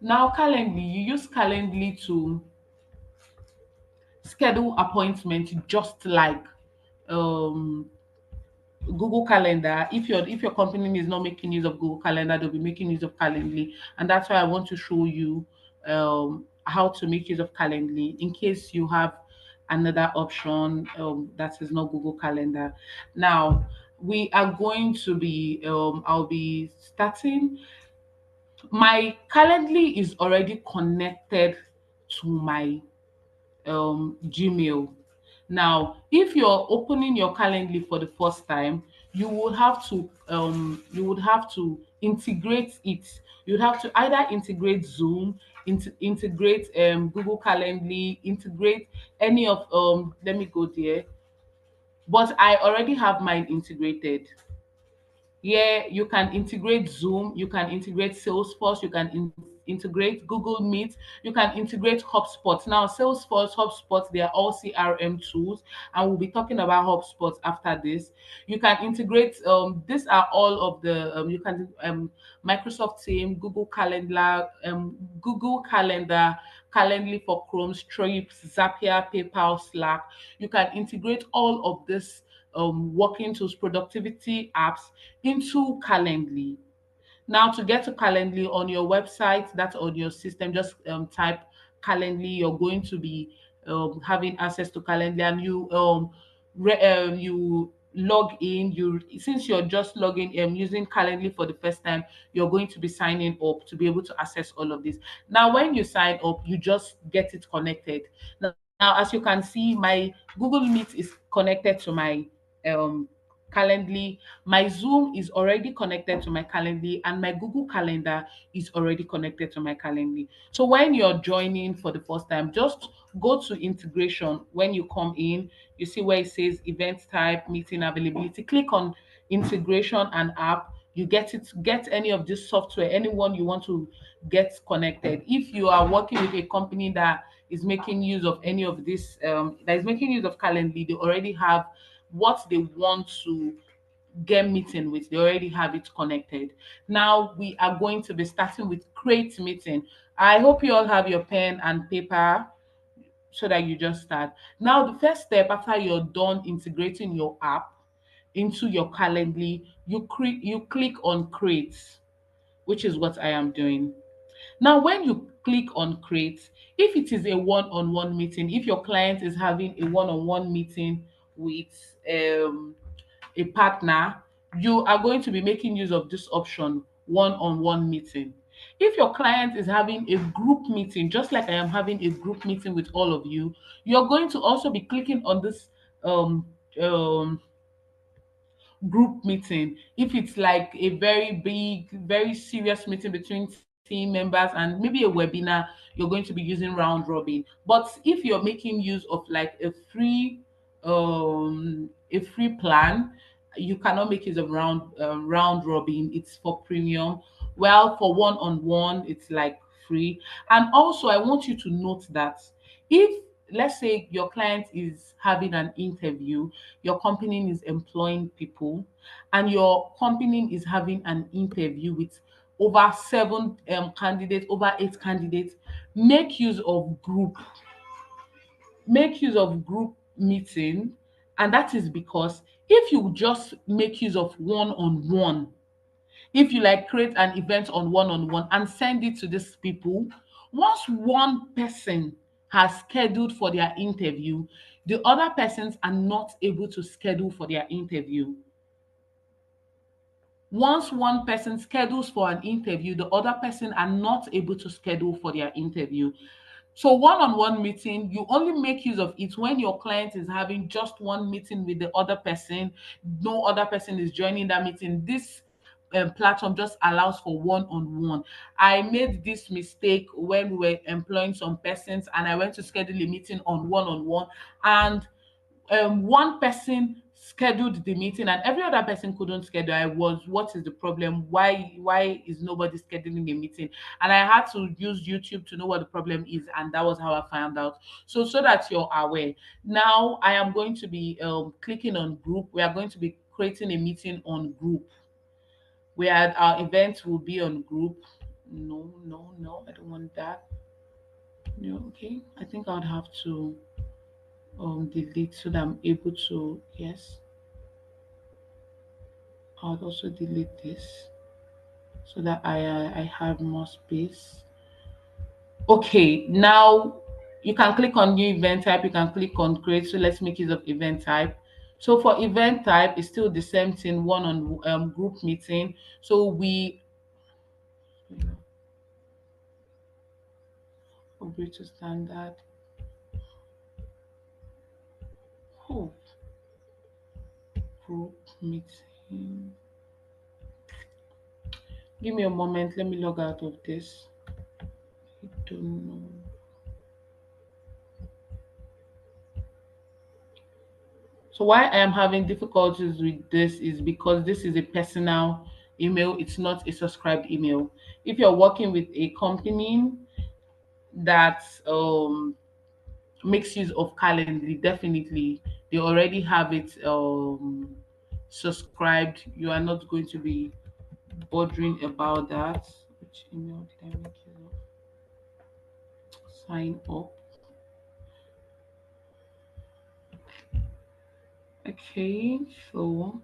Now, Calendly, you use Calendly to schedule appointments just like um Google Calendar. If your company is not making use of Google Calendar, they'll be making use of Calendly, and that's why I want to show you how to make use of Calendly in case you have another option that is not Google Calendar. Now we are going to be I'll be starting. My Calendly is already connected to my Gmail. Now, if you're opening your Calendly for the first time, you would have to integrate it. You'd have to either integrate Zoom, integrate Google Calendly, integrate any of let me go there. But I already have mine integrated. Yeah, you can integrate Zoom, you can integrate Salesforce, you can integrate Google Meet, you can integrate HubSpot. Now, Salesforce, HubSpot, they are all CRM tools, and we'll be talking about HubSpot after this. You can integrate, these are all of the, you can, Microsoft Team, Google Calendar, Calendly for Chrome, Stripe, Zapier, PayPal, Slack. You can integrate all of this working tools, productivity apps into Calendly. Now, to get to Calendly on your website, that's on your system, just type Calendly. You're going to be having access to Calendly, and you log in. You Since you're just logging using Calendly for the first time, you're going to be signing up to be able to access all of this. Now, when you sign up, you just get it connected. Now, as you can see, my Google Meet is connected to my um, Calendly. My Zoom is already connected to my Calendly, and my Google Calendar is already connected to my Calendly. So when you're joining for the first time, just go to integration. When you come in, you see where it says event type, meeting availability. Click on integration and app. You get any of this software, anyone you want to get connected. If you are working with a company that is making use of any of this, that is making use of Calendly, they already have what they want to get meeting with. They already have it connected. Now we are going to be starting with create meeting. I hope you all have your pen and paper so that you just start. Now, the first step after you're done integrating your app into your Calendly, you click on create, which is what I am doing. Now, when you click on create, if it is a one-on-one meeting, if your client is having a one-on-one meeting with a partner, you are going to be making use of this option, one-on-one meeting. If your client is having a group meeting, just like I am having a group meeting with all of you, you're going to also be clicking on this um, um, group meeting. If it's like a very big, very serious meeting between team members and maybe a webinar, you're going to be using round robin. But if you're making use of like a free plan, you cannot make use of round robin. It's for premium. Well, for one-on-one, it's like free. And also, I want you to note that if, let's say, your client is having an interview, your company is employing people, and your company is having an interview with over seven candidates, over eight candidates, make use of group meeting. And that is because if you just make use of one-on-one, if you like create an event on one-on-one and send it to these people, once one person has scheduled for their interview, the other persons are not able to schedule for their interview. Once one person schedules for an interview, the other person are not able to schedule for their interview. So one-on-one meeting, you only make use of it when your client is having just one meeting with the other person. No other person is joining that meeting. This platform just allows for one-on-one. I made this mistake when we were employing some persons, and I went to schedule a meeting on one-on-one, and one person scheduled the meeting and every other person couldn't schedule. I was, what is the problem? Why is nobody scheduling a meeting? And I had to use YouTube to know what the problem is, and that was how I found out. So that you're aware. Now I am going to be clicking on group. We are going to be creating a meeting on group where our event will be on group. No, no, no, I don't want that. No, okay. I think I would have to delete so that I'm able to, yes. I would also delete this so that I have more space. Okay, now you can click on new event type, you can click on create. So let's make use of event type. So for event type, it's still the same thing, one on group meeting. So we upgrade to standard. Oh, group meeting. Give me a moment, let me log out of this. I don't know. So why I am having difficulties with this is because this is a personal email, it's not a subscribed email. If you're working with a company that makes use of Calendly, definitely they already have it subscribed. You are not going to be bothering about that. Which email did I make use of? Sign up. Okay, so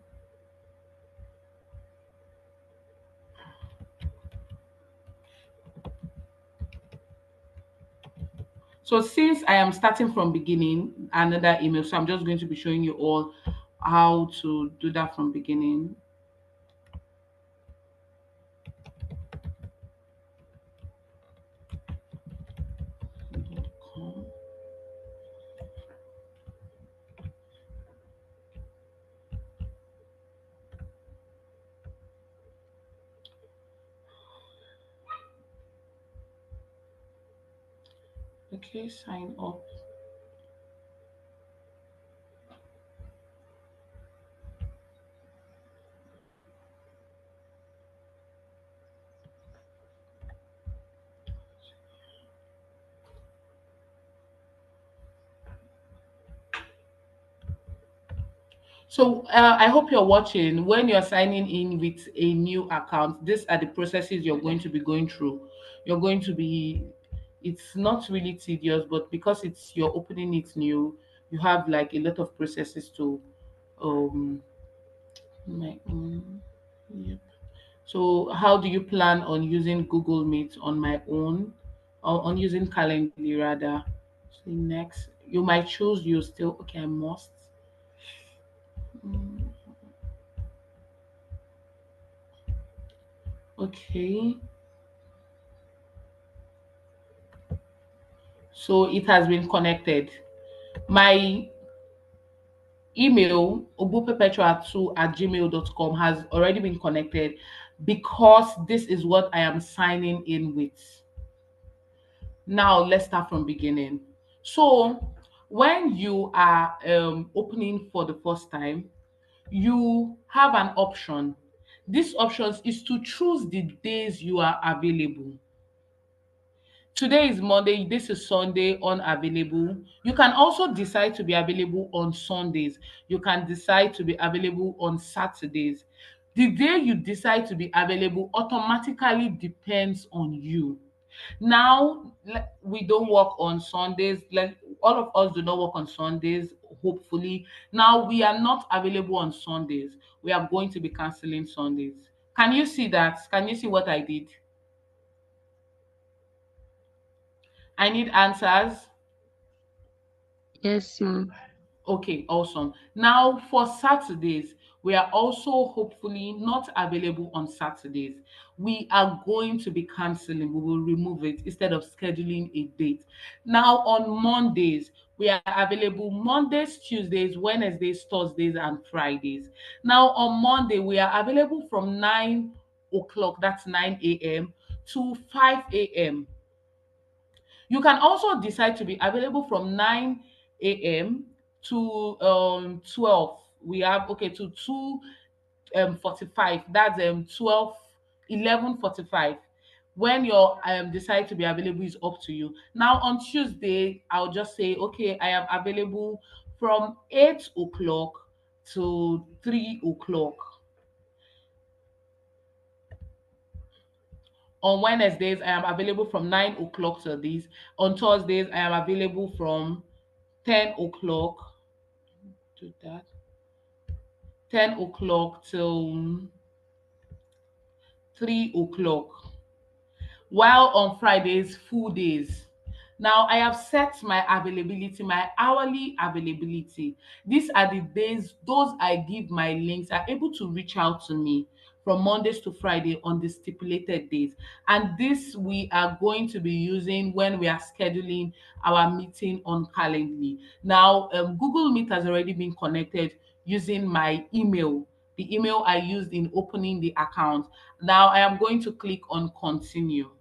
since I am starting from beginning, another email, so I'm just going to be showing you all how to do that from beginning. .com. Okay, sign up. So I hope you're watching. When you're signing in with a new account, these are the processes you're going to be going through. You're going to be, it's not really tedious, but because it's you're opening it new, you have like a lot of processes to um my own. Yep. So how do you plan on using Google Meet on my own or on using Calendly rather? So next, you might choose you still okay. I must. Mm, okay. So it has been connected. My email ogboperpetual2@gmail.com has already been connected because this is what I am signing in with. Now let's start from beginning. So when you are opening for the first time, you have an option. This option is to choose the days you are available. Today is Monday, this is Sunday, unavailable. You can also decide to be available on Sundays. You can decide to be available on Saturdays. The day you decide to be available automatically depends on you. Now, we don't work on Sundays. Like all of us do not work on Sundays, hopefully. Now, we are not available on Sundays. We are going to be canceling Sundays. Can you see that? Can you see what I did? I need answers. Yes, ma'am. Okay, awesome. Now for Saturdays, we are also hopefully not available on Saturdays. We are going to be canceling. We will remove it instead of scheduling a date. Now on Mondays, we are available Mondays, Tuesdays, Wednesdays, Thursdays, and Fridays. Now on Monday, we are available from 9 o'clock, that's 9 a.m., to 5 a.m. You can also decide to be available from 9 a.m. to 12. We have okay to 2 45. That's 12 11:45. When your decide to be available is up to you. Now on Tuesday, I'll just say, okay, I am available from 8 o'clock to 3 o'clock. On Wednesdays, I am available from 9 o'clock to this. On Thursdays, I am available from 10 o'clock to that, 10 o'clock till 3 o'clock. While on Fridays, full days. Now I have set my availability, my hourly availability. These are the days those I give my links are able to reach out to me from Mondays to Friday on the stipulated days. And this we are going to be using when we are scheduling our meeting on Calendly. Now, Google Meet has already been connected using my email, the email I used in opening the account. Now I am going to click on continue.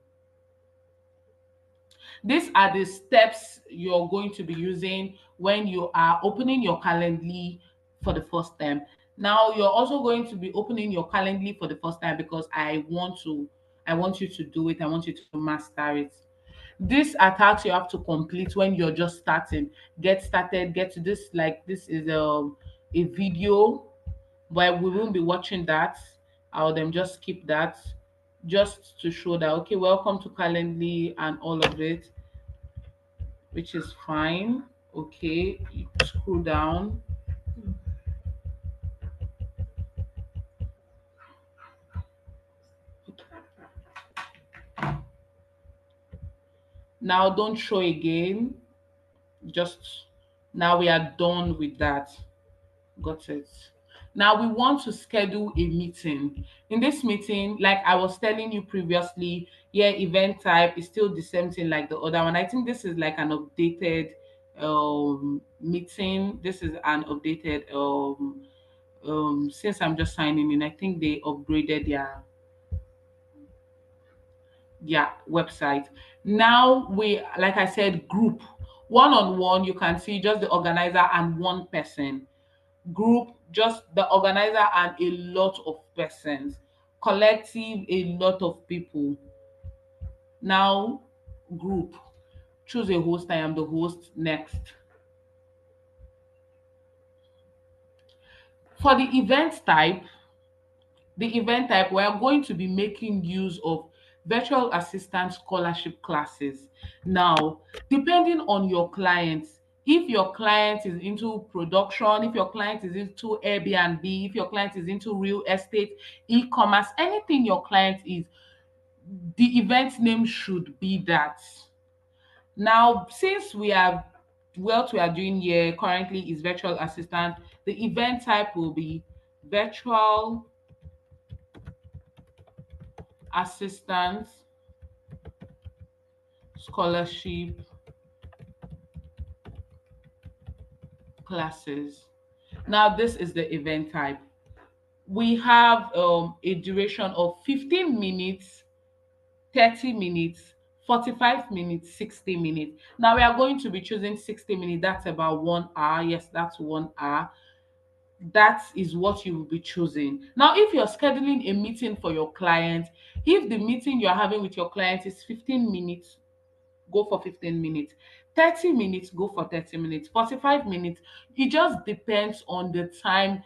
These are the steps you're going to be using when you are opening your Calendly for the first time. Now you're also going to be opening your Calendly for the first time because I want you to do it. I want you to master it. These are tasks you have to complete when you're just starting. Get started, get to this, like this is a video, but we won't be watching that. I'll then just skip that just to show that okay, welcome to Calendly and all of it, which is fine. Okay, you scroll down. Now don't show again. Just now we are done with that. Got it. Now we want to schedule a meeting. In this meeting, like I was telling you previously, yeah, event type is still the same thing like the other one. I think this is like an updated meeting. This is an updated since I'm just signing in, I think they upgraded their website. Now we, like I said, group one on one, you can see just the organizer and one person. Group, just the organizer and a lot of persons. Collective, a lot of people. Now group, choose a host. I am the host. Next. For the event type, we are going to be making use of virtual assistant scholarship classes. Now, depending on your clients, if your client is into production, if your client is into Airbnb, if your client is into real estate, e-commerce, anything your client is, the event name should be that. Now, since we are what we are doing here currently is virtual assistant, the event type will be virtual assistance scholarship classes. Now, this is the event type. We have a duration of 15 minutes, 30 minutes, 45 minutes, 60 minutes. Now, we are going to be choosing 60 minutes. That's about 1 hour. Yes, that's 1 hour. That is what you will be choosing. Now, if you're scheduling a meeting for your client, if the meeting you're having with your client is 15 minutes, go for 15 minutes. 30 minutes, go for 30 minutes. 45 minutes, it just depends on the time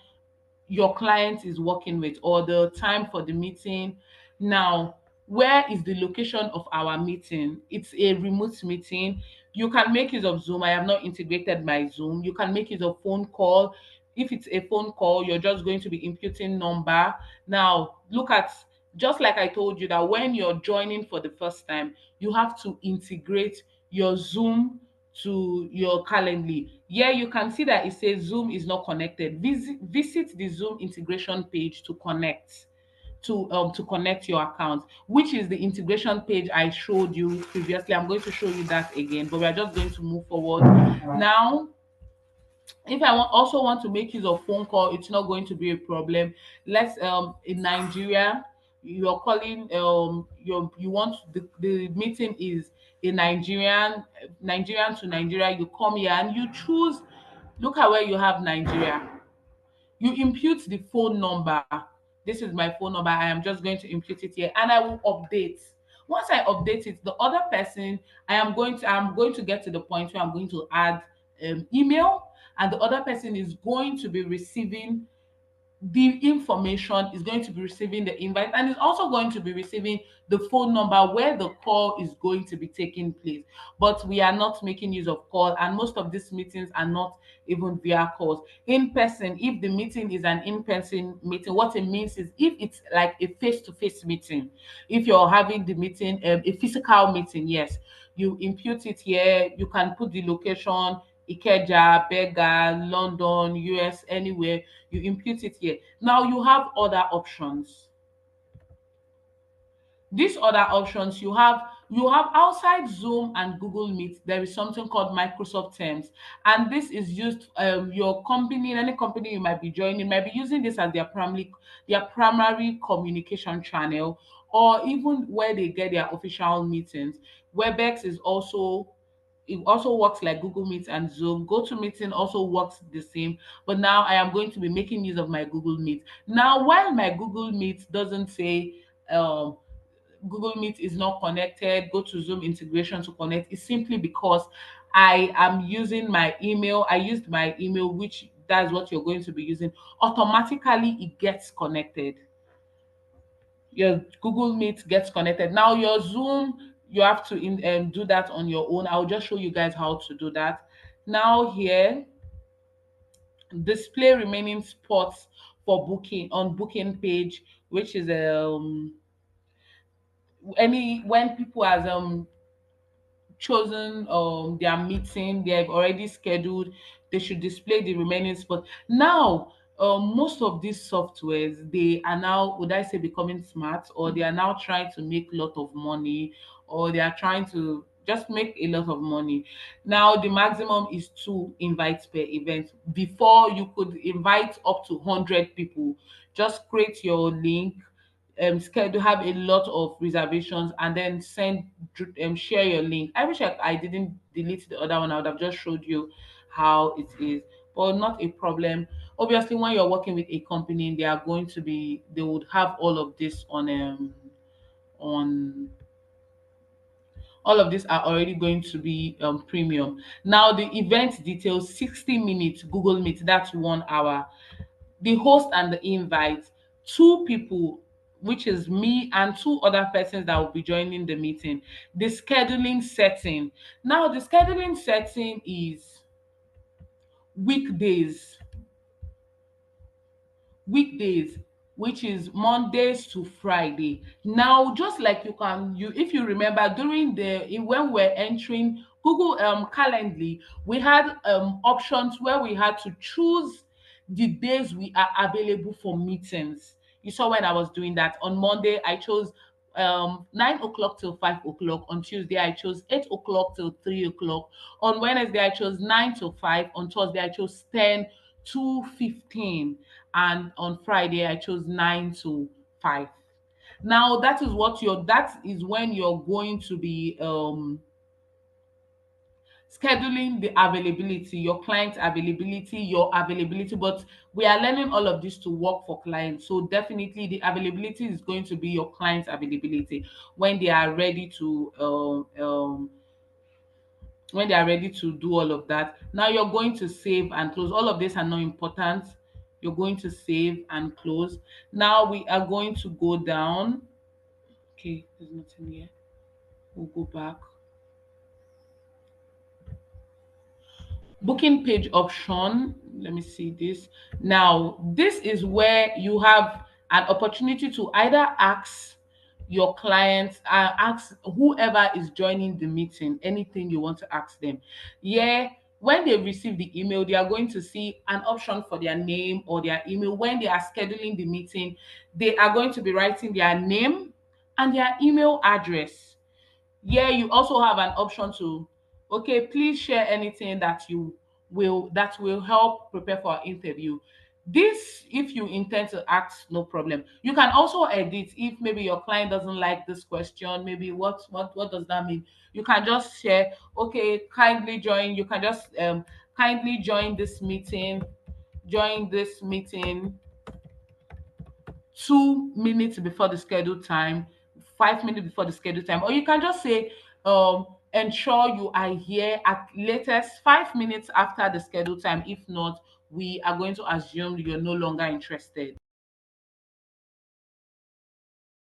your client is working with or the time for the meeting. Now, where is the location of our meeting? It's a remote meeting. You can make use of Zoom. I have not integrated my Zoom. You can make use of phone call. If it's a phone call, you're just going to be inputting number. Now, look at, just like I told you that when you're joining for the first time, you have to integrate your Zoom to your Calendly. Here you can see that it says Zoom is not connected. Visit the Zoom integration page to connect your account, which is the integration page I showed you previously. I'm going to show you that again, but we are just going to move forward. Now, if I also want to make use of phone call, it's not going to be a problem. Let's in Nigeria, you're calling you want the meeting is a Nigerian to Nigeria. You come here and you choose, look at where you have Nigeria. You impute the phone number. This is my phone number. I am just going to impute it here and I will update. Once I update it, the other person, I'm going to get to the point where I'm going to add email, and the other person is going to be receiving the information, is going to be receiving the invite, and is also going to be receiving the phone number where the call is going to be taking place. But we are not making use of call, and most of these meetings are not even via calls. In person, if the meeting is an in-person meeting, what it means is if it's like a face-to-face meeting, if you're having the meeting, a physical meeting, yes, you impute it here. You can put the location: Ikeja, Berger, London, US, anywhere. You impute it here. Now you have other options. These other options, you have outside Zoom and Google Meet, there is something called Microsoft Teams, and this is used, your company, any company you might be joining might be using this as their primary communication channel, or even where they get their official meetings. Webex is also, it also works like Google Meet and Zoom. GoToMeeting also works the same, but now I am going to be making use of my Google Meet. Now, while my Google Meet doesn't say, um, Google Meet is not connected, go to Zoom integration to connect, it's simply because I am using my email. I used my email, which that's what you're going to be using. Automatically, it gets connected. Your Google Meet gets connected. Now your Zoom, you have to do that on your own. I'll just show you guys how to do that. Now here, display remaining spots for booking on booking page, which is any when people has chosen their meeting, they've already scheduled, they should display the remaining spot. Now, most of these softwares, they are now, would I say, becoming smart, or they are now trying to make a lot of money, or they are trying to just make a lot of money. Now the maximum is 2 invites per event. Before, you could invite up to 100 people. Just create your link, schedule, have a lot of reservations, and then share your link. I wish I didn't delete the other one. I would have just showed you how it is, but not a problem. Obviously, when you're working with a company, they would have on all of these are already going to be premium. Now the event details: 60 minutes Google Meet, that's 1 hour. The host and the invite: 2 people, which is me and 2 other persons that will be joining the meeting. The scheduling setting: now the scheduling setting is weekdays, weekdays which is Mondays to Friday. Now, just like you if you remember, during when we're entering Google Calendly, we had options where we had to choose the days we are available for meetings. You saw when I was doing that. On Monday, I chose 9 o'clock till 5 o'clock. On Tuesday, I chose 8 o'clock till 3 o'clock. On Wednesday, I chose 9 to 5. On Thursday, I chose 10 to 15, and on Friday I chose 9 to 5. Now that is when you're going to be scheduling the availability, your client availability, your availability. But we are learning all of this to work for clients. So definitely the availability is going to be your client's availability when they are ready to do all of that. Now you're going to save and close. All of these are not important. You're going to save and close. Now we are going to go down. Okay, there's nothing here. We'll go back. Booking page option. Let me see this. Now this is where you have an opportunity to either ask your clients, ask whoever is joining the meeting anything you want to ask them. Yeah, when they receive the email, they are going to see an option for their name or their email. When they are scheduling the meeting, they are going to be writing their name and their email address. Yeah, you also have an option to, okay, please share anything that will help prepare for our interview. This, if you intend to ask, no problem. You can also edit if maybe your client doesn't like this question. Maybe what does that mean? You can just share, okay, kindly join. You can just kindly join this meeting 2 minutes before the scheduled time, 5 minutes before the scheduled time, or you can just say, ensure you are here at latest 5 minutes after the scheduled time. If not, we are going to assume you're no longer interested.